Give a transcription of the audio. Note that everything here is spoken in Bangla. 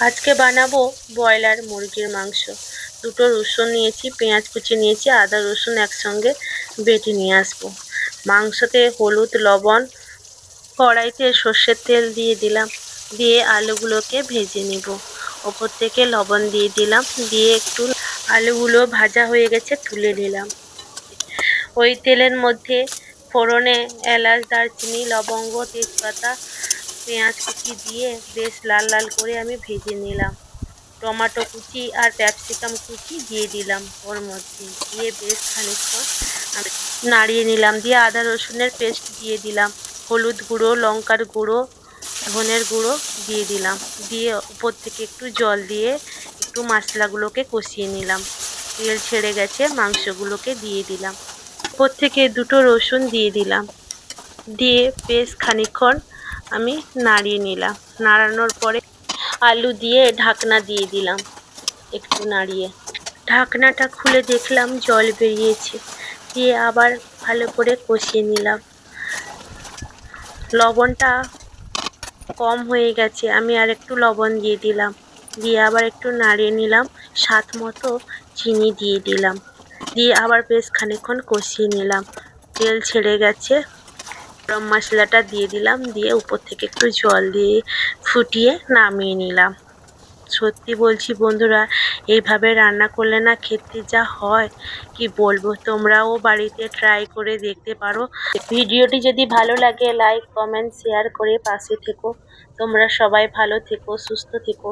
আজকে বানাবো ব্রয়লার মুরগির মাংস। দুটো রসুন নিয়েছি, পেঁয়াজ কুচি নিয়েছি, আদা রসুন একসঙ্গে বেটে নিয়ে আসবো। মাংসতে হলুদ লবণ, কড়াইতে সর্ষের তেল দিয়ে দিলাম, দিয়ে আলুগুলোকে ভেজে নিব। ওপর থেকে লবণ দিয়ে দিলাম, দিয়ে একটু আলুগুলো ভাজা হয়ে গেছে তুলে নিলাম। ওই তেলের মধ্যে ফোড়নে এলাচ, দারচিনি, লবঙ্গ, তেজপাতা, পেঁয়াজ কুচি দিয়ে বেশ লাল লাল করে আমি ভেজে নিলাম। টমেটো কুচি আর ক্যাপসিকাম কুচি দিয়ে দিলাম ওর মধ্যে, দিয়ে বেশ খানিকক্ষণ আমি নাড়িয়ে নিলাম। দিয়ে আদা রসুনের পেস্ট দিয়ে দিলাম, হলুদ গুঁড়ো, লঙ্কার গুঁড়ো, ধনের গুঁড়ো দিয়ে দিলাম। দিয়ে উপর থেকে একটু জল দিয়ে একটু মশলাগুলোকে কষিয়ে নিলাম। তেল ছেড়ে গেছে, মাংসগুলোকে দিয়ে দিলাম। উপর থেকে দুটো রসুন দিয়ে দিলাম, দিয়ে বেশ খানিকক্ষণ আমি নাড়িয়ে নিলাম। নাড়ানোর পরে আলু দিয়ে ঢাকনা দিয়ে দিলাম, একটু নাড়িয়ে ঢাকনাটা খুলে দেখলাম জল বেরিয়েছে। দিয়ে আবার ভালো করে কষিয়ে নিলাম। লবণটা কম হয়ে গেছে, আমি আর একটু লবণ দিয়ে দিলাম। দিয়ে আবার একটু নাড়িয়ে নিলাম, স্বাদ মতো চিনি দিয়ে দিলাম। দিয়ে আবার বেশ খানিকক্ষণ কষিয়ে নিলাম। তেল ছেড়ে গেছে, গরম মশলাটা দিয়ে দিলাম, দিয়ে উপর থেকে একটু জল দিয়ে ফুটিয়ে নামিয়ে নিলাম। সত্যি বলছি বন্ধুরা, এইভাবে রান্না করলে না খেতে যা হয় কি বলবো। তোমরাও বাড়িতে ট্রাই করে দেখতে পারো। ভিডিওটি যদি ভালো লাগে লাইক কমেন্ট শেয়ার করে পাশে থেকো। তোমরা সবাই ভালো থেকো, সুস্থ থেকো।